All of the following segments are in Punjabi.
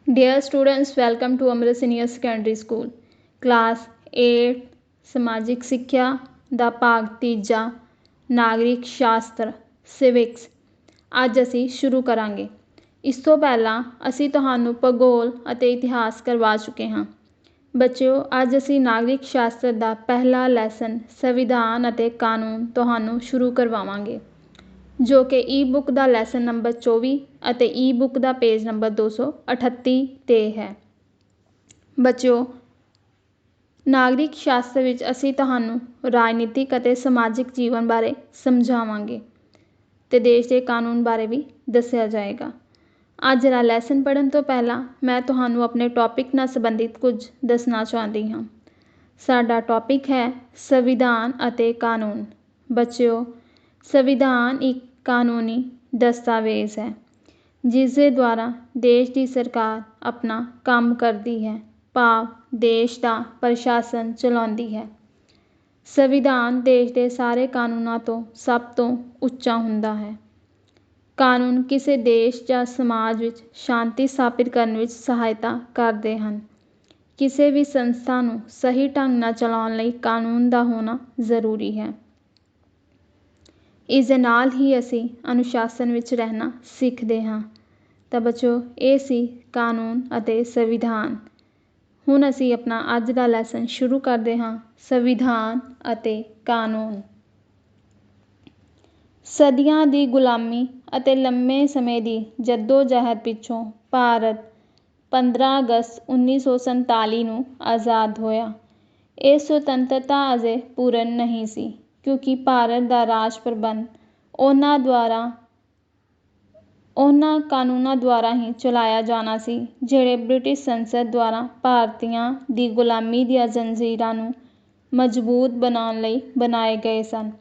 Dear students, welcome to Amrit Senior Secondary School, Class 8 ਸਮਾਜਿਕ ਸਿੱਖਿਆ ਦਾ ਭਾਗ ਤੀਜਾ ਨਾਗਰਿਕ ਸ਼ਾਸਤਰ ਸਿਵਿਕਸ। ਅੱਜ ਅਸੀਂ ਸ਼ੁਰੂ ਕਰਾਂਗੇ। ਇਸ ਤੋਂ ਪਹਿਲਾਂ ਅਸੀਂ ਤੁਹਾਨੂੰ ਭੂਗੋਲ ਅਤੇ ਇਤਿਹਾਸ ਕਰਵਾ ਚੁੱਕੇ ਹਾਂ। ਬੱਚਿਓ, ਅੱਜ ਅਸੀਂ ਨਾਗਰਿਕ ਸ਼ਾਸਤਰ ਦਾ ਪਹਿਲਾ ਲੈਸਨ ਸੰਵਿਧਾਨ ਅਤੇ ਕਾਨੂੰਨ ਤੁਹਾਨੂੰ ਸ਼ੁਰੂ ਕਰਵਾਵਾਂਗੇ, ਜੋ ਕਿ ਈ ਬੁੱਕ ਦਾ ਲੈਸਨ ਨੰਬਰ 24 ਅਤੇ ਈ ਬੁੱਕ ਦਾ ਪੇਜ ਨੰਬਰ 238 'ਤੇ ਹੈ। ਬੱਚਿਓ, ਨਾਗਰਿਕ ਸ਼ਾਸਤਰ ਵਿੱਚ ਅਸੀਂ ਤੁਹਾਨੂੰ ਰਾਜਨੀਤਿਕ ਅਤੇ ਸਮਾਜਿਕ ਜੀਵਨ ਬਾਰੇ ਸਮਝਾਵਾਂਗੇ ਅਤੇ ਦੇਸ਼ ਦੇ ਕਾਨੂੰਨ ਬਾਰੇ ਵੀ ਦੱਸਿਆ ਜਾਏਗਾ। ਅੱਜ ਦਾ ਲੈਸਨ ਪੜ੍ਹਨ ਤੋਂ ਪਹਿਲਾਂ ਮੈਂ ਤੁਹਾਨੂੰ ਆਪਣੇ ਟੌਪਿਕ ਨਾਲ ਸੰਬੰਧਿਤ ਕੁਝ ਦੱਸਣਾ ਚਾਹੁੰਦੀ ਹਾਂ। ਸਾਡਾ ਟੌਪਿਕ ਹੈ ਸੰਵਿਧਾਨ ਅਤੇ ਕਾਨੂੰਨ। ਬੱਚਿਓ, ਸੰਵਿਧਾਨ ਇੱਕ ਕਾਨੂੰਨੀ ਦਸਤਾਵੇਜ਼ ਹੈ ਜਿਸ ਦੇ ਦੁਆਰਾ ਦੇਸ਼ ਦੀ ਸਰਕਾਰ ਆਪਣਾ ਕੰਮ ਕਰਦੀ ਹੈ, ਭਾਵ ਦੇਸ਼ ਦਾ ਪ੍ਰਸ਼ਾਸਨ ਚਲਾਉਂਦੀ ਹੈ। ਸੰਵਿਧਾਨ ਦੇਸ਼ ਦੇ ਸਾਰੇ ਕਾਨੂੰਨਾਂ ਤੋਂ ਸਭ ਤੋਂ ਉੱਚਾ ਹੁੰਦਾ ਹੈ। ਕਾਨੂੰਨ ਕਿਸੇ ਦੇਸ਼ ਜਾਂ ਸਮਾਜ ਵਿੱਚ ਸ਼ਾਂਤੀ ਸਥਾਪਿਤ ਕਰਨ ਵਿੱਚ ਸਹਾਇਤਾ ਕਰਦੇ ਹਨ। ਕਿਸੇ ਵੀ ਸੰਸਥਾ ਨੂੰ ਸਹੀ ਢੰਗ ਨਾਲ ਚਲਾਉਣ ਲਈ ਕਾਨੂੰਨ ਦਾ ਹੋਣਾ ਜ਼ਰੂਰੀ ਹੈ। ਇਸ ਦੇ ਨਾਲ ਹੀ ਅਸੀਂ ਅਨੁਸ਼ਾਸਨ ਵਿੱਚ ਰਹਿਣਾ ਸਿੱਖਦੇ ਹਾਂ। ਤਾਂ ਬੱਚਿਓ, ਇਹ ਸੀ ਕਾਨੂੰਨ ਅਤੇ ਸੰਵਿਧਾਨ। ਹੁਣ ਅਸੀਂ ਆਪਣਾ ਅੱਜ ਦਾ ਲੈਸਨ ਸ਼ੁਰੂ ਕਰਦੇ ਹਾਂ। ਸੰਵਿਧਾਨ ਅਤੇ ਕਾਨੂੰਨ। ਸਦੀਆਂ ਦੀ ਗੁਲਾਮੀ ਅਤੇ ਲੰਮੇ ਸਮੇਂ ਦੀ ਜੱਦੋ-ਜਹਿਦ ਪਿੱਛੋਂ ਭਾਰਤ 15 ਅਗਸਤ 1947 ਨੂੰ ਆਜ਼ਾਦ ਹੋਇਆ। ਇਹ ਸੁਤੰਤਰਤਾ ਅਜੇ ਪੂਰਨ ਨਹੀਂ ਸੀ, ਕਿਉਂਕਿ ਭਾਰਤ ਦਾ ਰਾਜ ਪ੍ਰਬੰਧ ਉਹਨਾਂ ਕਾਨੂੰਨਾਂ ਦੁਆਰਾ ਹੀ ਚਲਾਇਆ ਜਾਣਾ ਸੀ ਜਿਹੜੇ ਬ੍ਰਿਟਿਸ਼ ਸੰਸਦ ਦੁਆਰਾ ਭਾਰਤੀਆਂ ਦੀ ਗੁਲਾਮੀ ਦੀਆਂ ਜ਼ੰਜੀਰਾਂ ਨੂੰ ਮਜ਼ਬੂਤ ਬਣਾਉਣ ਲਈ ਬਣਾਏ ਗਏ ਸਨ।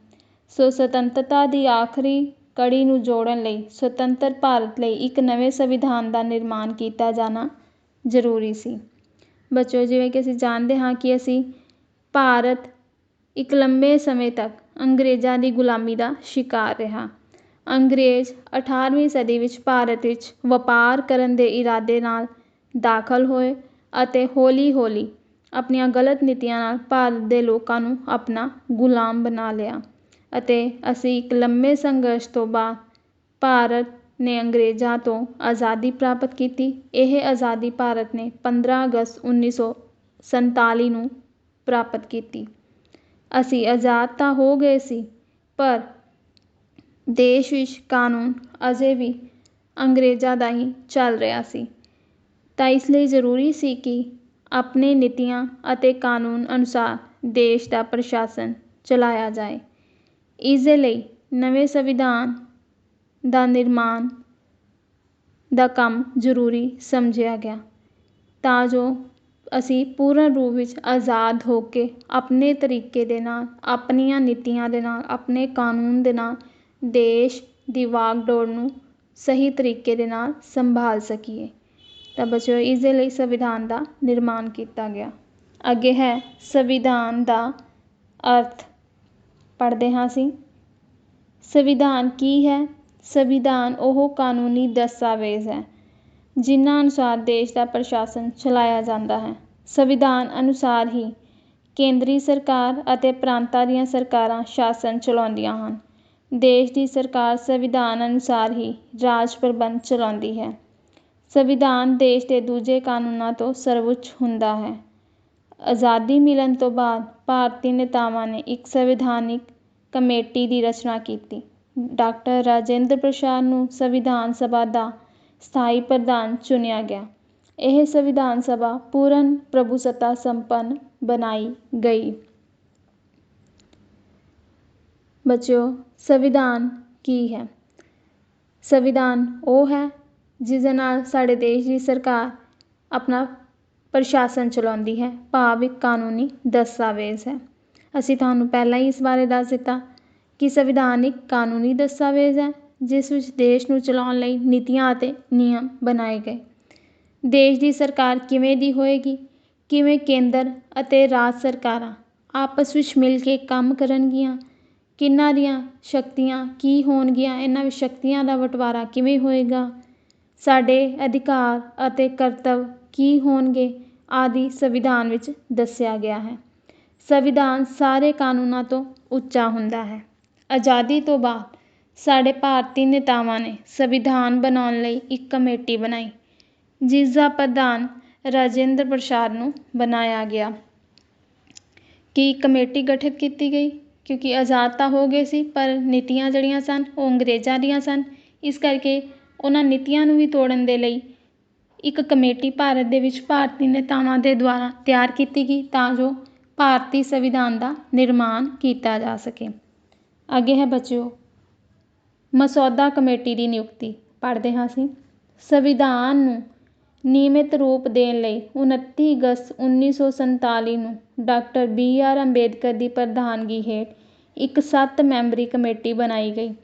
ਸੁਤੰਤਰਤਾ ਦੀ ਆਖਰੀ ਕੜੀ ਨੂੰ ਜੋੜਨ ਲਈ ਸੁਤੰਤਰ ਭਾਰਤ ਲਈ ਇੱਕ ਨਵੇਂ ਸੰਵਿਧਾਨ ਦਾ ਨਿਰਮਾਣ ਕੀਤਾ ਜਾਣਾ ਜ਼ਰੂਰੀ ਸੀ। ਬੱਚਿਓ, ਜਿਵੇਂ ਕਿ ਅਸੀਂ ਜਾਣਦੇ ਹਾਂ ਕਿ ਭਾਰਤ ਇੱਕ ਲੰਬੇ ਸਮੇਂ ਤੱਕ ਅੰਗਰੇਜ਼ਾਂ ਦੀ ਗੁਲਾਮੀ ਦਾ ਸ਼ਿਕਾਰ ਰਿਹਾ। ਅੰਗਰੇਜ਼ 18ਵੀਂ ਸਦੀ ਵਿੱਚ ਭਾਰਤ ਵਿੱਚ ਵਪਾਰ ਕਰਨ ਦੇ ਇਰਾਦੇ ਨਾਲ ਦਾਖਲ ਹੋਏ ਅਤੇ ਹੌਲੀ-ਹੌਲੀ ਆਪਣੀਆਂ ਗਲਤ ਨੀਤੀਆਂ ਨਾਲ ਭਾਰਤ ਦੇ ਲੋਕਾਂ ਨੂੰ ਆਪਣਾ ਗੁਲਾਮ ਬਣਾ ਲਿਆ ਅਤੇ ਇੱਕ ਲੰਬੇ ਸੰਘਰਸ਼ ਤੋਂ ਬਾਅਦ ਭਾਰਤ ਨੇ ਅੰਗਰੇਜ਼ਾਂ ਤੋਂ ਆਜ਼ਾਦੀ ਪ੍ਰਾਪਤ ਕੀਤੀ। ਇਹ ਆਜ਼ਾਦੀ ਭਾਰਤ ਨੇ 15 ਅਗਸਤ 1947 ਨੂੰ ਪ੍ਰਾਪਤ ਕੀਤੀ। ਅਸੀਂ ਆਜ਼ਾਦ ਤਾਂ ਹੋ ਗਏ ਸੀ, ਪਰ ਦੇਸ਼ ਵਿੱਚ ਕਾਨੂੰਨ ਅਜੇ ਵੀ ਅੰਗਰੇਜ਼ਾਂ ਦਾ ਹੀ ਚੱਲ ਰਿਹਾ ਸੀ। ਤਾਂ ਇਸ ਲਈ ਜ਼ਰੂਰੀ ਸੀ ਕਿ ਆਪਣੇ ਨੀਤੀਆਂ ਅਤੇ ਕਾਨੂੰਨ ਅਨੁਸਾਰ ਦੇਸ਼ ਦਾ ਪ੍ਰਸ਼ਾਸਨ ਚਲਾਇਆ ਜਾਏ। ਇਸ ਦੇ ਲਈ ਨਵੇਂ ਸੰਵਿਧਾਨ ਦਾ ਨਿਰਮਾਣ ਦਾ ਕੰਮ ਜ਼ਰੂਰੀ ਸਮਝਿਆ ਗਿਆ, ਤਾਂ ਜੋ ਅਸੀਂ ਪੂਰਨ ਰੂਪ ਵਿੱਚ ਆਜ਼ਾਦ ਹੋ ਕੇ ਆਪਣੇ ਤਰੀਕੇ ਦੇ ਨਾਲ, ਆਪਣੀਆਂ ਨੀਤੀਆਂ ਦੇ ਨਾਲ, ਆਪਣੇ ਕਾਨੂੰਨ ਦੇ ਨਾਲ ਦੇਸ਼ ਦੀ ਵਾਗਡੋਰ ਨੂੰ ਸਹੀ ਤਰੀਕੇ ਦੇ ਨਾਲ ਸੰਭਾਲ ਸਕੀਏ। ਤਾਂ ਬੱਚਿਓ, ਇਸ ਦੇ ਲਈ ਸੰਵਿਧਾਨ ਦਾ ਨਿਰਮਾਣ ਕੀਤਾ ਗਿਆ। ਅੱਗੇ ਹੈ ਸੰਵਿਧਾਨ ਦਾ ਅਰਥ। ਪੜ੍ਹਦੇ ਹਾਂ ਅਸੀਂ। ਸੰਵਿਧਾਨ ਕੀ ਹੈ? ਸੰਵਿਧਾਨ ਉਹ ਕਾਨੂੰਨੀ ਦਸਤਾਵੇਜ਼ ਹੈ ਜਿਨ੍ਹਾਂ ਅਨੁਸਾਰ ਦੇਸ਼ ਦਾ ਪ੍ਰਸ਼ਾਸਨ ਚਲਾਇਆ ਜਾਂਦਾ ਹੈ। ਸੰਵਿਧਾਨ ਅਨੁਸਾਰ ਹੀ ਕੇਂਦਰੀ ਸਰਕਾਰ ਅਤੇ ਪ੍ਰਾਂਤਾਂ ਦੀਆਂ ਸਰਕਾਰਾਂ ਸ਼ਾਸਨ ਚਲਾਉਂਦੀਆਂ ਹਨ। ਦੇਸ਼ ਦੀ ਸਰਕਾਰ ਸੰਵਿਧਾਨ ਅਨੁਸਾਰ ਹੀ ਰਾਜ ਪ੍ਰਬੰਧ ਚਲਾਉਂਦੀ ਹੈ। ਸੰਵਿਧਾਨ ਦੇਸ਼ ਦੇ ਦੂਜੇ ਕਾਨੂੰਨਾਂ ਤੋਂ ਸਰਵਉੱਚ ਹੁੰਦਾ ਹੈ। ਆਜ਼ਾਦੀ ਮਿਲਣ ਤੋਂ ਬਾਅਦ ਭਾਰਤੀ ਨੇਤਾਵਾਂ ਨੇ ਇੱਕ ਸੰਵਿਧਾਨਿਕ ਕਮੇਟੀ ਦੀ ਰਚਨਾ ਕੀਤੀ। ਡਾਕਟਰ ਰਾਜਿੰਦਰ ਪ੍ਰਸਾਦ ਨੂੰ ਸੰਵਿਧਾਨ ਸਭਾ ਦਾ ਸਥਾਈ ਪ੍ਰਧਾਨ ਚੁਣਿਆ ਗਿਆ। ਇਹ ਸੰਵਿਧਾਨ ਸਭਾ ਪੂਰਨ ਪ੍ਰਭੂਸੱਤਾ ਸੰਪੰਨ ਬਣਾਈ ਗਈ। ਬੱਚਿਓ, ਸੰਵਿਧਾਨ ਕੀ ਹੈ? ਸੰਵਿਧਾਨ ਉਹ ਹੈ ਜਿਸ ਦੇ ਨਾਲ ਸਾਡੇ ਦੇਸ਼ ਦੀ ਸਰਕਾਰ ਆਪਣਾ ਪ੍ਰਸ਼ਾਸਨ ਚਲਾਉਂਦੀ ਹੈ, ਭਾਵ ਇੱਕ ਕਾਨੂੰਨੀ ਦਸਤਾਵੇਜ਼ ਹੈ। ਅਸੀਂ ਤੁਹਾਨੂੰ ਪਹਿਲਾਂ ਹੀ ਇਸ ਬਾਰੇ ਦੱਸ ਦਿੱਤਾ ਕਿ ਸੰਵਿਧਾਨ ਇੱਕ ਕਾਨੂੰਨੀ ਦਸਤਾਵੇਜ਼ ਹੈ ਜਿਸ ਵਿੱਚ ਦੇਸ਼ ਨੂੰ ਚਲਾਉਣ ਲਈ ਨੀਤੀਆਂ ਅਤੇ ਨਿਯਮ ਬਣਾਏ ਗਏ। ਦੇਸ਼ ਦੀ ਸਰਕਾਰ ਕਿਵੇਂ ਦੀ ਹੋਏਗੀ, ਕਿਵੇਂ ਕੇਂਦਰ ਅਤੇ ਰਾਜ ਸਰਕਾਰਾਂ ਆਪਸ ਵਿੱਚ ਮਿਲ ਕੇ ਕੰਮ ਕਰਨਗੀਆਂ, ਕਿਹਨਾਂ ਦੀਆਂ ਸ਼ਕਤੀਆਂ ਕੀ ਹੋਣਗੀਆਂ, ਇਹਨਾਂ ਵਿੱਚ ਸ਼ਕਤੀਆਂ ਦਾ ਬਟਵਾਰਾ ਕਿਵੇਂ ਹੋਏਗਾ, ਸਾਡੇ ਅਧਿਕਾਰ ਅਤੇ ਕਰਤੱਵ ਕੀ ਹੋਣਗੇ ਆਦਿ ਸੰਵਿਧਾਨ ਵਿੱਚ ਦੱਸਿਆ ਗਿਆ ਹੈ। ਸੰਵਿਧਾਨ ਸਾਰੇ ਕਾਨੂੰਨਾਂ ਤੋਂ ਉੱਚਾ ਹੁੰਦਾ ਹੈ। ਆਜ਼ਾਦੀ ਤੋਂ ਬਾਅਦ ਸਾਡੇ ਭਾਰਤੀ ਨੇਤਾਵਾਂ ਨੇ ਸੰਵਿਧਾਨ ਬਣਾਉਣ ਲਈ ਇੱਕ ਕਮੇਟੀ ਬਣਾਈ, ਜਿਸ ਦਾ ਪ੍ਰਧਾਨ ਰਾਜਿੰਦਰ ਪ੍ਰਸਾਦ ਨੂੰ ਬਣਾਇਆ ਗਿਆ। ਕੀ ਕਮੇਟੀ ਗਠਿਤ ਕੀਤੀ ਗਈ? ਕਿਉਂਕਿ ਆਜ਼ਾਦ ਤਾਂ ਹੋ ਗਏ ਸੀ, ਪਰ ਨੀਤੀਆਂ ਜਿਹੜੀਆਂ ਸਨ ਉਹ ਅੰਗਰੇਜ਼ਾਂ ਦੀਆਂ ਸਨ। ਇਸ ਕਰਕੇ ਉਹਨਾਂ ਨੀਤੀਆਂ ਨੂੰ ਵੀ ਤੋੜਨ ਦੇ ਲਈ ਇੱਕ ਕਮੇਟੀ ਭਾਰਤ ਦੇ ਵਿੱਚ ਭਾਰਤੀ ਨੇਤਾਵਾਂ ਦੇ ਦੁਆਰਾ ਤਿਆਰ ਕੀਤੀ ਗਈ, ਤਾਂ ਜੋ ਭਾਰਤੀ ਸੰਵਿਧਾਨ ਦਾ ਨਿਰਮਾਣ ਕੀਤਾ ਜਾ ਸਕੇ। ਅੱਗੇ ਹੈ ਬੱਚਿਓ ਮਸੌਦਾ ਕਮੇਟੀ ਦੀ ਨਿਯੁਕਤੀ। ਪੜ੍ਹਦੇ ਹਾਂ ਅਸੀਂ। ਸੰਵਿਧਾਨ ਨੂੰ ਨਿਯਮਿਤ ਰੂਪ ਦੇਣ ਲਈ 29 ਅਗਸਤ 1947 ਨੂੰ ਡਾਕਟਰ BR ਅੰਬੇਦਕਰ ਦੀ ਪ੍ਰਧਾਨਗੀ ਹੇਠ ਇੱਕ 7 ਮੈਂਬਰੀ ਕਮੇਟੀ ਬਣਾਈ ਗਈ।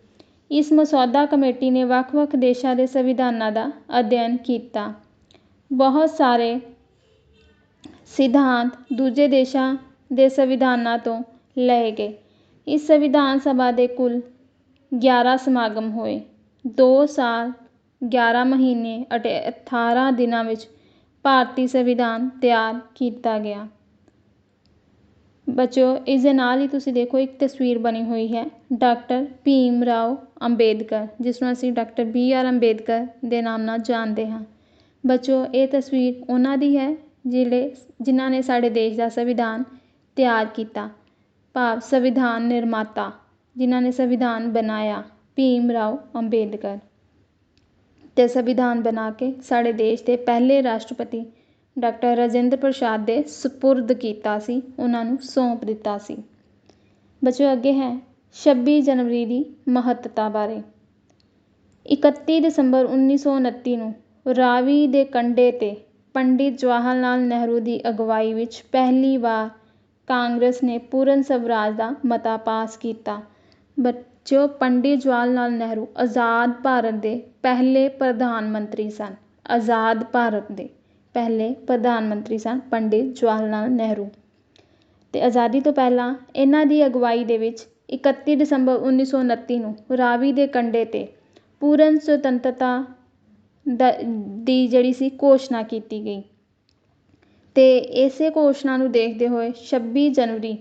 ਇਸ ਮਸੌਦਾ ਕਮੇਟੀ ਨੇ ਵੱਖ-ਵੱਖ ਦੇਸ਼ਾਂ ਦੇ ਸੰਵਿਧਾਨਾਂ ਦਾ ਅਧਿਐਨ ਕੀਤਾ। ਬਹੁਤ ਸਾਰੇ ਸਿਧਾਂਤ ਦੂਜੇ ਦੇਸ਼ਾਂ ਦੇ ਸੰਵਿਧਾਨਾਂ ਤੋਂ ਲਏ ਗਏ। ਇਸ ਸੰਵਿਧਾਨ ਸਭਾ ਦੇ ਕੁੱਲ 11 ਸਮਾਗਮ ਹੋਏ। 2 ਸਾਲ 11 ਮਹੀਨੇ ਅਤੇ 18 ਦਿਨਾਂ ਵਿੱਚ ਭਾਰਤੀ ਸੰਵਿਧਾਨ ਤਿਆਰ ਕੀਤਾ ਗਿਆ। ਬੱਚਿਓ ਇਸ ਦੇ ਨਾਲ ਹੀ ਤੁਸੀਂ ਦੇਖੋ ਇੱਕ ਤਸਵੀਰ ਬਣੀ ਹੋਈ ਹੈ ਡਾਕਟਰ ਭੀਮ ਰਾਓ ਅੰਬੇਦਕਰ, ਜਿਸ ਨੂੰ ਅਸੀਂ ਡਾਕਟਰ BR ਅੰਬੇਦਕਰ ਦੇ ਨਾਮ ਨਾਲ ਜਾਣਦੇ ਹਾਂ। ਬੱਚਿਓ ਇਹ ਤਸਵੀਰ ਉਹਨਾਂ ਦੀ ਹੈ ਜਿਨ੍ਹਾਂ ਨੇ ਸਾਡੇ ਦੇਸ਼ ਦਾ ਸੰਵਿਧਾਨ ਤਿਆਰ ਕੀਤਾ, ਭਾਵ ਸੰਵਿਧਾਨ ਨਿਰਮਾਤਾ ਜਿਨ੍ਹਾਂ ਨੇ ਸੰਵਿਧਾਨ ਬਣਾਇਆ, ਭੀਮ ਰਾਓ ਅੰਬੇਦਕਰ। ਤੇ ਸੰਵਿਧਾਨ ਬਣਾ ਕੇ ਸਾਡੇ ਦੇਸ਼ ਦੇ ਪਹਿਲੇ ਰਾਸ਼ਟਰਪਤੀ ਡਾਕਟਰ ਰਾਜਿੰਦਰ ਪ੍ਰਸਾਦ ਦੇ ਸਪੁਰਦ ਕੀਤਾ ਸੀ, ਉਹਨਾਂ ਨੂੰ ਸੌਂਪ ਦਿੱਤਾ ਸੀ। ਬੱਚਿਓ ਅੱਗੇ ਹੈ 26 ਜਨਵਰੀ ਦੀ ਮਹੱਤਤਾ ਬਾਰੇ। 31 ਦਸੰਬਰ 1929 ਨੂੰ ਰਾਵੀ ਦੇ ਕੰਢੇ 'ਤੇ ਪੰਡਿਤ ਜਵਾਹਰ ਲਾਲ ਨਹਿਰੂ ਦੀ ਅਗਵਾਈ ਵਿੱਚ ਪਹਿਲੀ ਵਾਰ ਕਾਂਗਰਸ ਨੇ ਪੂਰਨ ਸਵਰਾਜ ਦਾ ਮਤਾ ਪਾਸ ਕੀਤਾ। ਬੱਚਿਓ ਪੰਡਿਤ ਜਵਾਹਰ ਲਾਲ ਨਹਿਰੂ ਆਜ਼ਾਦ ਭਾਰਤ ਦੇ ਪਹਿਲੇ ਪ੍ਰਧਾਨ ਮੰਤਰੀ ਸਨ। ਆਜ਼ਾਦ ਭਾਰਤ ਦੇ ਪਹਿਲੇ ਪ੍ਰਧਾਨ ਮੰਤਰੀ ਸਨ ਪੰਡਿਤ ਜਵਾਹਰ ਲਾਲ ਨਹਿਰੂ। ਤੇ ਆਜ਼ਾਦੀ ਤੋਂ ਪਹਿਲਾਂ ਇਹਨਾਂ ਦੀ ਅਗਵਾਈ ਦੇ ਵਿੱਚ 31 ਦਸੰਬਰ 1929 ਨੂੰ ਰਾਵੀ ਦੇ ਕੰਢੇ 'ਤੇ ਪੂਰਨ ਸੁਤੰਤਰਤਾ ਦੀ ਜਿਹੜੀ ਸੀ ਘੋਸ਼ਣਾ ਕੀਤੀ ਗਈ। ਤੇ ਇਸੇ ਘੋਸ਼ਣਾ ਨੂੰ ਦੇਖਦੇ ਹੋਏ 26 ਜਨਵਰੀ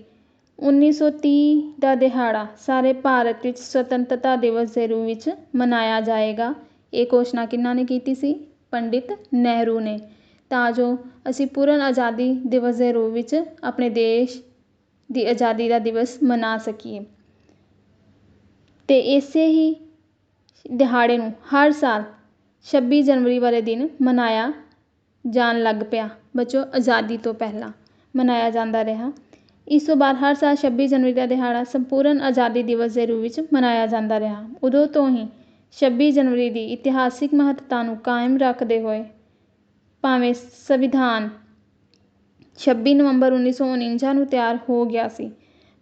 1930 ਦਾ ਦਿਹਾੜਾ ਸਾਰੇ ਭਾਰਤ ਵਿੱਚ ਸੁਤੰਤਰਤਾ ਦਿਵਸ ਦੇ ਰੂਪ ਵਿੱਚ ਮਨਾਇਆ ਜਾਏਗਾ। ਇਹ ਘੋਸ਼ਣਾ ਕਿਹਨਾਂ ਨੇ ਕੀਤੀ ਸੀ? ਪੰਡਿਤ ਨਹਿਰੂ ਨੇ, ਤਾਂ ਜੋ ਅਸੀਂ ਪੂਰਨ ਆਜ਼ਾਦੀ ਦਿਵਸ ਦੇ ਰੂਪ ਵਿੱਚ ਆਪਣੇ ਦੇਸ਼ ਦੀ ਆਜ਼ਾਦੀ ਦਾ ਦਿਵਸ ਮਨਾ ਸਕੀਏ। ਤੇ ਇਸੇ ਹੀ ਦਿਹਾੜੇ ਨੂੰ ਹਰ ਸਾਲ 26 ਜਨਵਰੀ ਵਾਲੇ ਦਿਨ ਮਨਾਇਆ ਜਾਣ ਲੱਗ ਪਿਆ। ਬੱਚਿਓ ਆਜ਼ਾਦੀ ਤੋਂ ਪਹਿਲਾਂ ਮਨਾਇਆ ਜਾਂਦਾ ਰਿਹਾ। ਇਸ ਤੋਂ ਬਾਅਦ ਹਰ ਸਾਲ 26 ਜਨਵਰੀ ਦਾ ਦਿਹਾੜਾ ਸੰਪੂਰਨ ਆਜ਼ਾਦੀ ਦਿਵਸ ਦੇ ਰੂਪ ਵਿੱਚ ਮਨਾਇਆ ਜਾਂਦਾ ਰਿਹਾ। ਉਦੋਂ ਤੋਂ ਹੀ 26 ਜਨਵਰੀ ਦੀ ਇਤਿਹਾਸਿਕ ਮਹੱਤਤਾ ਨੂੰ ਕਾਇਮ ਰੱਖਦੇ ਹੋਏ ਭਾਵੇਂ ਸੰਵਿਧਾਨ 26 ਨਵੰਬਰ 1949 ਨੂੰ ਤਿਆਰ ਹੋ ਗਿਆ ਸੀ,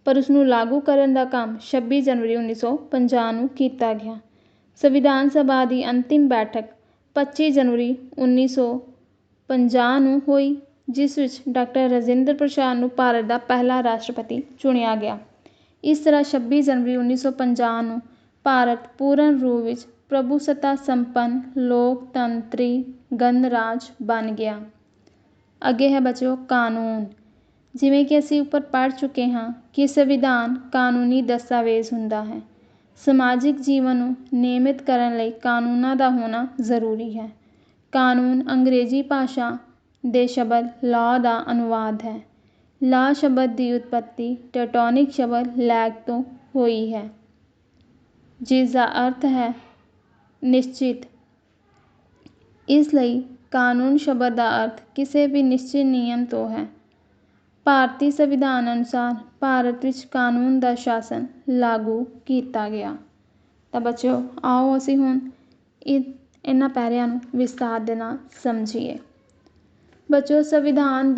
ਪਰ ਉਸਨੂੰ ਲਾਗੂ ਕਰਨ ਦਾ ਕੰਮ 26 ਜਨਵਰੀ 1950 ਨੂੰ ਕੀਤਾ ਗਿਆ। ਸੰਵਿਧਾਨ ਸਭਾ ਦੀ ਅੰਤਿਮ ਬੈਠਕ 25 ਜਨਵਰੀ 1950 ਨੂੰ ਹੋਈ, ਜਿਸ ਵਿੱਚ ਡਾਕਟਰ ਰਾਜਿੰਦਰ ਪ੍ਰਸਾਦ ਨੂੰ ਭਾਰਤ ਦਾ ਪਹਿਲਾ ਰਾਸ਼ਟਰਪਤੀ ਚੁਣਿਆ ਗਿਆ। ਇਸ ਤਰ੍ਹਾਂ 26 ਜਨਵਰੀ 1950 ਨੂੰ ਭਾਰਤ ਪੂਰਨ ਰੂਪ ਵਿੱਚ ਪ੍ਰਭੂਸੱਤਾ ਸੰਪੰਨ ਲੋਕਤੰਤਰੀ ਗਣਰਾਜ ਬਣ ਗਿਆ। ਅੱਗੇ ਹੈ ਬੱਚਿਓ ਕਾਨੂੰਨ। ਜਿਵੇਂ ਕਿ ਅਸੀਂ ਉੱਪਰ ਪੜ੍ਹ ਚੁੱਕੇ ਹਾਂ ਕਿ ਸੰਵਿਧਾਨ ਕਾਨੂੰਨੀ ਦਸਤਾਵੇਜ਼ ਹੁੰਦਾ ਹੈ। ਸਮਾਜਿਕ ਜੀਵਨ ਨੂੰ ਨਿਯਮਿਤ ਕਰਨ ਲਈ ਕਾਨੂੰਨਾਂ ਦਾ ਹੋਣਾ ਜ਼ਰੂਰੀ ਹੈ। ਕਾਨੂੰਨ ਅੰਗਰੇਜ਼ੀ ਭਾਸ਼ਾ ਦੇ ਸ਼ਬਦ ਲਾਅ ਦਾ ਅਨੁਵਾਦ ਹੈ। ਲਾਅ ਸ਼ਬਦ ਦੀ ਉਤਪੱਤੀ ਟੈਟੋਨਿਕ ਸ਼ਬਦ ਲੈਗ ਤੋਂ ਹੋਈ ਹੈ, ਜਿਸ ਦਾ ਅਰਥ ਹੈ ਨਿਸ਼ਚਿਤ। ਇਸ ਲਈ ਕਾਨੂੰਨ ਸ਼ਬਦ ਦਾ ਅਰਥ ਕਿਸੇ ਵੀ ਨਿਸ਼ਚਿਤ ਨਿਯਮ ਤੋਂ ਹੈ। ਭਾਰਤੀ ਸੰਵਿਧਾਨ ਅਨੁਸਾਰ ਭਾਰਤ ਵਿੱਚ ਕਾਨੂੰਨ ਦਾ ਸ਼ਾਸਨ ਲਾਗੂ ਕੀਤਾ ਗਿਆ। ਤਾਂ ਬੱਚਿਓ ਆਓ ਅਸੀਂ ਹੁਣ ਇਹਨਾਂ ਪੈਰਿਆਂ ਨੂੰ ਵਿਸਥਾਰ ਦੇ ਨਾਲ ਸਮਝੀਏ। ਬੱਚਿਓ ਸੰਵਿਧਾਨ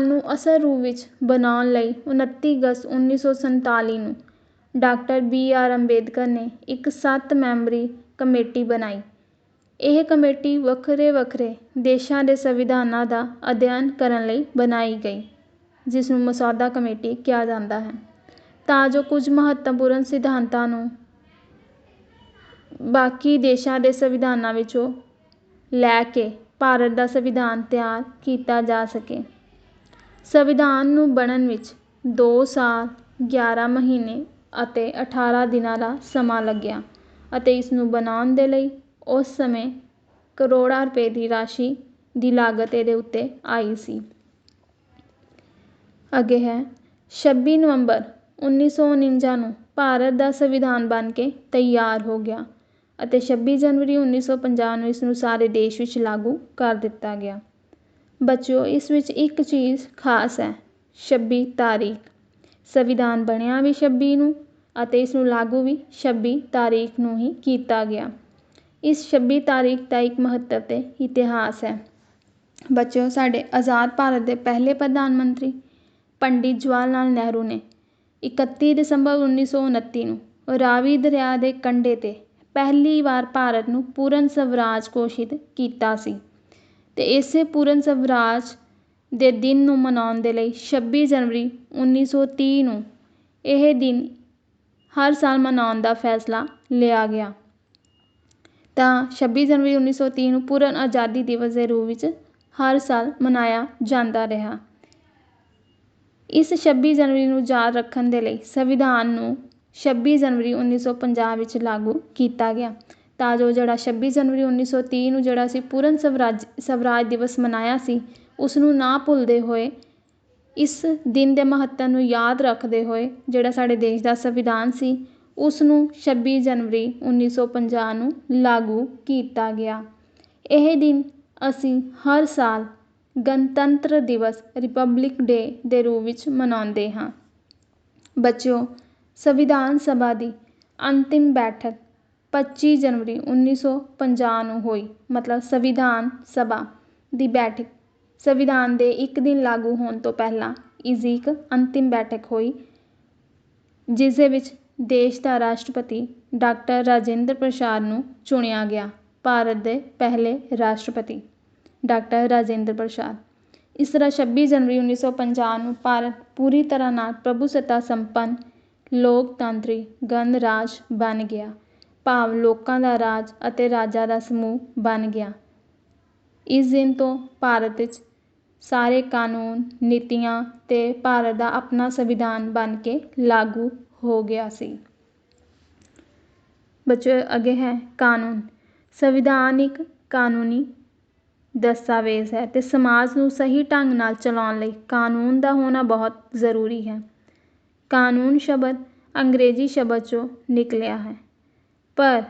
ਨੂੰ ਅਸਲ ਰੂਪ ਵਿੱਚ ਬਣਾਉਣ ਲਈ 29 ਅਗਸਤ 1947 ਨੂੰ ਡਾਕਟਰ BR ਅੰਬੇਦਕਰ ਨੇ ਇੱਕ 7 ਮੈਂਬਰੀ ਕਮੇਟੀ ਬਣਾਈ। ਇਹ ਕਮੇਟੀ ਵੱਖਰੇ ਵੱਖਰੇ ਦੇਸ਼ਾਂ ਦੇ ਸੰਵਿਧਾਨਾਂ ਦਾ ਅਧਿਐਨ ਕਰਨ ਲਈ ਬਣਾਈ ਗਈ, ਜਿਸ ਨੂੰ ਮਸੌਦਾ ਕਮੇਟੀ ਕਿਹਾ ਜਾਂਦਾ ਹੈ, ਤਾਂ ਜੋ ਕੁਝ ਮਹੱਤਵਪੂਰਨ ਸਿਧਾਂਤਾਂ ਨੂੰ ਬਾਕੀ ਦੇਸ਼ਾਂ ਦੇ ਸੰਵਿਧਾਨਾਂ ਵਿੱਚੋਂ ਲੈ ਕੇ ਭਾਰਤ ਦਾ ਸੰਵਿਧਾਨ ਤਿਆਰ ਕੀਤਾ ਜਾ ਸਕੇ। ਸੰਵਿਧਾਨ ਨੂੰ ਬਣਨ ਵਿੱਚ 2 ਸਾਲ 11 ਮਹੀਨੇ ਅਤੇ 18 ਦਿਨਾਂ ਦਾ ਸਮਾਂ ਲੱਗਿਆ ਅਤੇ ਇਸ ਨੂੰ ਬਣਾਉਣ ਦੇ ਲਈ ਉਸ ਸਮੇਂ ਕਰੋੜਾਂ ਰੁਪਏ ਦੀ ਰਾਸ਼ੀ ਦੀ ਲਾਗਤ ਇਹਦੇ ਉੱਤੇ ਆਈ ਸੀ। ਅੱਗੇ ਹੈ 26 ਨਵੰਬਰ 1949 ਨੂੰ ਭਾਰਤ ਦਾ ਸੰਵਿਧਾਨ ਬਣ ਕੇ ਤਿਆਰ ਹੋ ਗਿਆ ਅਤੇ 26 ਜਨਵਰੀ 1950 ਨੂੰ ਇਸ ਨੂੰ ਸਾਰੇ ਦੇਸ਼ ਵਿੱਚ ਲਾਗੂ ਕਰ ਦਿੱਤਾ ਗਿਆ। ਬੱਚਿਓ, ਇਸ ਵਿੱਚ ਇੱਕ ਚੀਜ਼ ਖਾਸ ਹੈ, 26 ਤਾਰੀਖ। ਸੰਵਿਧਾਨ ਬਣਿਆ ਵੀ 26 ਨੂੰ ਅਤੇ ਇਸ ਨੂੰ ਲਾਗੂ ਵੀ 26 ਤਾਰੀਖ ਨੂੰ ਹੀ ਕੀਤਾ ਗਿਆ। ਇਸ 26 ਤਾਰੀਖ ਦਾ ਇੱਕ ਮਹੱਤਵ ਤੇ ਇਤਿਹਾਸ ਹੈ। ਬੱਚਿਓ, ਸਾਡੇ ਆਜ਼ਾਦ ਭਾਰਤ ਦੇ ਪਹਿਲੇ ਪ੍ਰਧਾਨ ਮੰਤਰੀ ਪੰਡਿਤ ਜਵਾਹਰ ਲਾਲ ਨਹਿਰੂ ਨੇ 31 ਦਸੰਬਰ 1929 ਨੂੰ ਰਾਵੀ ਦਰਿਆ ਦੇ ਕੰਢੇ 'ਤੇ ਪਹਿਲੀ ਵਾਰ ਭਾਰਤ ਨੂੰ ਪੂਰਨ ਸਵਰਾਜ ਘੋਸ਼ਿਤ ਕੀਤਾ ਸੀ ਅਤੇ ਇਸੇ ਪੂਰਨ ਸਵਰਾਜ ਦੇ ਦਿਨ ਨੂੰ ਮਨਾਉਣ ਦੇ ਲਈ 26 ਜਨਵਰੀ 1930 ਨੂੰ ਇਹ ਦਿਨ ਹਰ ਸਾਲ ਮਨਾਉਣ ਦਾ ਫੈਸਲਾ ਲਿਆ ਗਿਆ। ਤਾਂ 26 ਜਨਵਰੀ 1930 ਨੂੰ ਪੂਰਨ ਆਜ਼ਾਦੀ ਦਿਵਸ ਦੇ ਰੂਪ ਵਿੱਚ ਹਰ ਸਾਲ ਮਨਾਇਆ ਜਾਂਦਾ ਰਿਹਾ। ਇਸ 26 ਜਨਵਰੀ ਨੂੰ ਯਾਦ ਰੱਖਣ ਦੇ ਲਈ ਸੰਵਿਧਾਨ ਨੂੰ 26 ਜਨਵਰੀ 1950 ਵਿੱਚ ਲਾਗੂ ਕੀਤਾ ਗਿਆ ਤਾਂ ਜੋ ਜਿਹੜਾ 26 ਜਨਵਰੀ 1930 ਨੂੰ ਜਿਹੜਾ ਅਸੀਂ ਪੂਰਨ ਸਵਰਾਜ ਦਿਵਸ ਮਨਾਇਆ ਸੀ ਉਸ ਨੂੰ ਨਾ ਭੁੱਲਦੇ ਹੋਏ, ਇਸ ਦਿਨ ਦੇ ਮਹੱਤਵ ਨੂੰ ਯਾਦ ਰੱਖਦੇ ਹੋਏ ਜਿਹੜਾ ਸਾਡੇ ਦੇਸ਼ ਦਾ ਸੰਵਿਧਾਨ ਸੀ ਉਸ ਨੂੰ 26 ਜਨਵਰੀ 1950 ਨੂੰ ਲਾਗੂ ਕੀਤਾ ਗਿਆ। ਇਹ ਦਿਨ ਅਸੀਂ ਹਰ ਸਾਲ ਗਣਤੰਤਰ ਦਿਵਸ ਰਿਪਬਲਿਕ ਡੇ ਦੇ ਰੂਪ ਵਿੱਚ ਮਨਾਉਂਦੇ ਹਾਂ। ਬੱਚਿਓ, ਸੰਵਿਧਾਨ ਸਭਾ ਦੀ ਅੰਤਿਮ ਬੈਠਕ 25 ਜਨਵਰੀ 1950 ਨੂੰ ਹੋਈ। ਮਤਲਬ ਸੰਵਿਧਾਨ ਸਭਾ ਦੀ ਬੈਠਕ ਸੰਵਿਧਾਨ ਦੇ ਇੱਕ ਦਿਨ ਲਾਗੂ ਹੋਣ ਤੋਂ ਪਹਿਲਾਂ ਇਸ ਦੀ ਇੱਕ ਅੰਤਿਮ ਬੈਠਕ ਹੋਈ ਜਿਸ ਦੇ ਵਿੱਚ ਦੇਸ਼ ਦਾ ਰਾਸ਼ਟਰਪਤੀ ਡਾਕਟਰ ਰਾਜਿੰਦਰ ਪ੍ਰਸਾਦ ਨੂੰ ਚੁਣਿਆ ਗਿਆ। ਭਾਰਤ ਦੇ ਪਹਿਲੇ ਰਾਸ਼ਟਰਪਤੀ ਡਾਕਟਰ ਰਾਜਿੰਦਰ ਪ੍ਰਸਾਦ। ਇਸ ਤਰ੍ਹਾਂ 26 ਜਨਵਰੀ 1950 ਨੂੰ ਭਾਰਤ ਪੂਰੀ ਤਰ੍ਹਾਂ ਨਾਲ ਪ੍ਰਭੂਸੱਤਾ ਸੰਪੰਨ ਲੋਕਤੰਤਰੀ ਗਣਰਾਜ ਬਣ ਗਿਆ, ਭਾਵ ਲੋਕਾਂ ਦਾ ਰਾਜ ਅਤੇ ਰਾਜਾਂ ਦਾ ਸਮੂਹ ਬਣ ਗਿਆ। ਇਸ ਦਿਨ ਤੋਂ ਭਾਰਤ ਵਿੱਚ ਸਾਰੇ ਕਾਨੂੰਨ, ਨੀਤੀਆਂ ਤੇ ਭਾਰਤ ਦਾ ਆਪਣਾ ਸੰਵਿਧਾਨ ਬਣ ਕੇ ਲਾਗੂ ਹੋ ਗਿਆ ਸੀ। ਬੱਚਿਓ, ਅੱਗੇ ਹੈ ਕਾਨੂੰਨ। ਸੰਵਿਧਾਨ ਇੱਕ ਕਾਨੂੰਨੀ ਦਸਤਾਵੇਜ਼ ਹੈ ਅਤੇ ਸਮਾਜ ਨੂੰ ਸਹੀ ਢੰਗ ਨਾਲ ਚਲਾਉਣ ਲਈ ਕਾਨੂੰਨ ਦਾ ਹੋਣਾ ਬਹੁਤ ਜ਼ਰੂਰੀ ਹੈ। ਕਾਨੂੰਨ ਸ਼ਬਦ ਅੰਗਰੇਜ਼ੀ ਸ਼ਬਦ 'ਚੋਂ ਨਿਕਲਿਆ ਹੈ, ਪਰ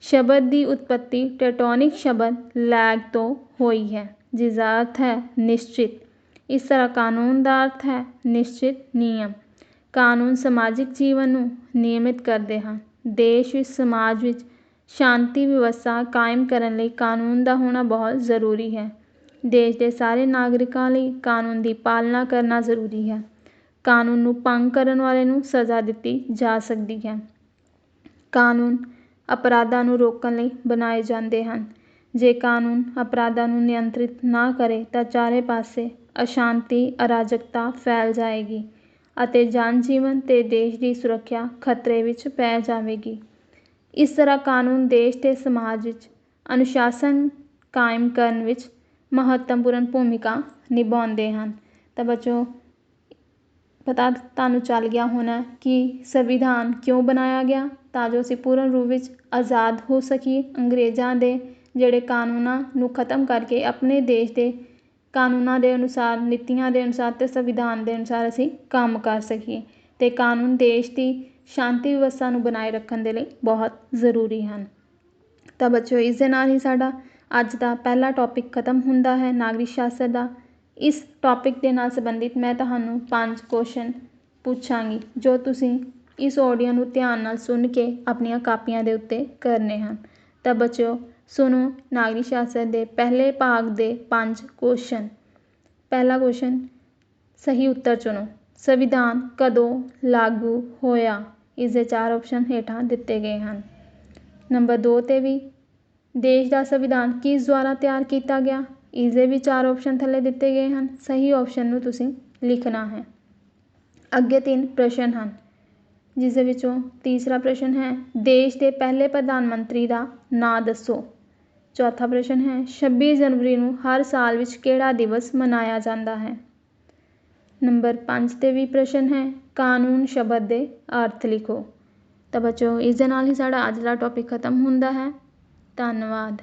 ਸ਼ਬਦ ਦੀ ਉਤਪੱਤੀ ਟੈਟੋਨਿਕ ਸ਼ਬਦ ਲੈਗ ਤੋਂ ਹੋਈ ਹੈ ਜਿਸ ਦਾ ਅਰਥ ਹੈ ਨਿਸ਼ਚਿਤ। ਇਸ ਤਰ੍ਹਾਂ ਕਾਨੂੰਨ ਦਾ ਅਰਥ ਹੈ ਨਿਸ਼ਚਿਤ ਨਿਯਮ। ਕਾਨੂੰਨ ਸਮਾਜਿਕ ਜੀਵਨ ਨੂੰ ਨਿਯਮਿਤ ਕਰਦੇ ਹਨ। ਦੇਸ਼ ਵਿੱਚ, ਸਮਾਜ ਵਿੱਚ ਸ਼ਾਂਤੀ ਵਿਵਸਥਾ ਕਾਇਮ ਕਰਨ ਲਈ ਕਾਨੂੰਨ ਦਾ ਹੋਣਾ ਬਹੁਤ ਜ਼ਰੂਰੀ ਹੈ। ਦੇਸ਼ ਦੇ ਸਾਰੇ ਨਾਗਰਿਕਾਂ ਲਈ ਕਾਨੂੰਨ ਦੀ ਪਾਲਣਾ ਕਰਨਾ ਜ਼ਰੂਰੀ ਹੈ। ਕਾਨੂੰਨ ਨੂੰ ਭੰਗ ਕਰਨ ਵਾਲੇ ਨੂੰ ਸਜ਼ਾ ਦਿੱਤੀ ਜਾ ਸਕਦੀ ਹੈ। ਕਾਨੂੰਨ ਅਪਰਾਧਾਂ ਨੂੰ ਰੋਕਣ ਲਈ ਬਣਾਏ ਜਾਂਦੇ ਹਨ। ਜੇ ਕਾਨੂੰਨ ਅਪਰਾਧਾਂ ਨੂੰ ਨਿਯੰਤਰਿਤ ਨਾ ਕਰੇ ਤਾਂ ਚਾਰੇ ਪਾਸੇ ਅਸ਼ਾਂਤੀ, ਅਰਾਜਕਤਾ ਫੈਲ ਜਾਏਗੀ ਅਤੇ ਜਨ ਜੀਵਨ ਤੇ ਦੇਸ਼ ਦੀ ਸੁਰੱਖਿਆ ਖਤਰੇ ਵਿੱਚ ਪੈ ਜਾਵੇਗੀ। ਇਸ ਤਰ੍ਹਾਂ ਕਾਨੂੰਨ ਦੇਸ਼ ਤੇ ਸਮਾਜ ਵਿੱਚ ਅਨੁਸ਼ਾਸਨ ਕਾਇਮ ਕਰਨ ਵਿੱਚ ਮਹੱਤਵਪੂਰਨ ਭੂਮਿਕਾ ਨਿਭਾਉਂਦੇ ਹਨ। ਤਾਂ ਬੱਚੋ, ਪਤਾ ਤੁਹਾਨੂੰ ਚੱਲ ਗਿਆ ਹੋਣਾ ਕਿ ਸੰਵਿਧਾਨ ਕਿਉਂ ਬਣਾਇਆ ਗਿਆ, ਤਾਂ ਜੋ ਅਸੀਂ ਪੂਰਨ ਰੂਪ ਵਿੱਚ ਆਜ਼ਾਦ ਹੋ ਸਕੀਏ, ਅੰਗਰੇਜ਼ਾਂ ਦੇ ਜਿਹੜੇ ਕਾਨੂੰਨਾਂ ਨੂੰ ਖਤਮ ਕਰਕੇ ਆਪਣੇ ਦੇਸ਼ ਦੇ ਕਾਨੂੰਨਾਂ ਦੇ ਅਨੁਸਾਰ, ਨੀਤੀਆਂ ਦੇ ਅਨੁਸਾਰ ਅਤੇ ਸੰਵਿਧਾਨ ਦੇ ਅਨੁਸਾਰ ਅਸੀਂ ਕੰਮ ਕਰ ਸਕੀਏ। ਅਤੇ ਕਾਨੂੰਨ ਦੇਸ਼ ਦੀ ਸ਼ਾਂਤੀ ਵਿਵਸਥਾ ਨੂੰ ਬਣਾਏ ਰੱਖਣ ਦੇ ਲਈ ਬਹੁਤ ਜ਼ਰੂਰੀ ਹਨ। ਤਾਂ ਬੱਚਿਓ, ਇਸ ਦੇ ਨਾਲ ਹੀ ਸਾਡਾ ਅੱਜ ਦਾ ਪਹਿਲਾ ਟੌਪਿਕ ਖਤਮ ਹੁੰਦਾ ਹੈ, ਨਾਗਰਿਕ ਸ਼ਾਸਤਰ ਦਾ। ਇਸ ਟੌਪਿਕ ਦੇ ਨਾਲ ਸੰਬੰਧਿਤ ਮੈਂ ਤੁਹਾਨੂੰ 5 ਕੁਐਸਚਨ ਪੁੱਛਾਂਗੀ ਜੋ ਤੁਸੀਂ ਇਸ ਆਡੀਓ ਨੂੰ ਧਿਆਨ ਨਾਲ ਸੁਣ ਕੇ ਆਪਣੀਆਂ ਕਾਪੀਆਂ ਦੇ ਉੱਤੇ ਕਰਨੇ ਹਨ। ਤਾਂ ਬੱਚਿਓ, ਸੁਣੋ ਨਾਗਰਿਕ ਸ਼ਾਸਤਰ ਦੇ ਪਹਿਲੇ ਭਾਗ ਦੇ 5 ਕੁਐਸਚਨ। ਪਹਿਲਾ ਕੁਐਸਚਨ, ਸਹੀ ਉੱਤਰ ਚੁਣੋ। ਸੰਵਿਧਾਨ ਕਦੋਂ ਲਾਗੂ ਹੋਇਆ? ਇਸ ਦੇ 4 ਆਪਸ਼ਨ ਹੇਠਾਂ ਦਿੱਤੇ ਗਏ ਹਨ। ਨੰਬਰ 2 'ਤੇ ਵੀ, ਦੇਸ਼ ਦਾ ਸੰਵਿਧਾਨ ਕਿਸ ਦੁਆਰਾ ਤਿਆਰ ਕੀਤਾ ਗਿਆ? ਇਸ ਦੇ ਵੀ 4 ਆਪਸ਼ਨ ਥੱਲੇ ਦਿੱਤੇ ਗਏ ਹਨ। ਸਹੀ ਆਪਸ਼ਨ ਨੂੰ ਤੁਸੀਂ ਲਿਖਣਾ ਹੈ। ਅੱਗੇ 3 ਪ੍ਰਸ਼ਨ ਹਨ। जिस दे विचों तीसरा प्रश्न है देश के पहले प्रधानमंत्री का नाम दसो। चौथा प्रश्न है 26 जनवरी नूं हर साल विच किहड़ा दिवस मनाया जाता है। नंबर 5 ते भी प्रश्न है कानून शब्द के अर्थ लिखो। तो बच्चों इस दे नाल ही साडा अज दा टॉपिक खत्म हुंदा है। धन्नवाद।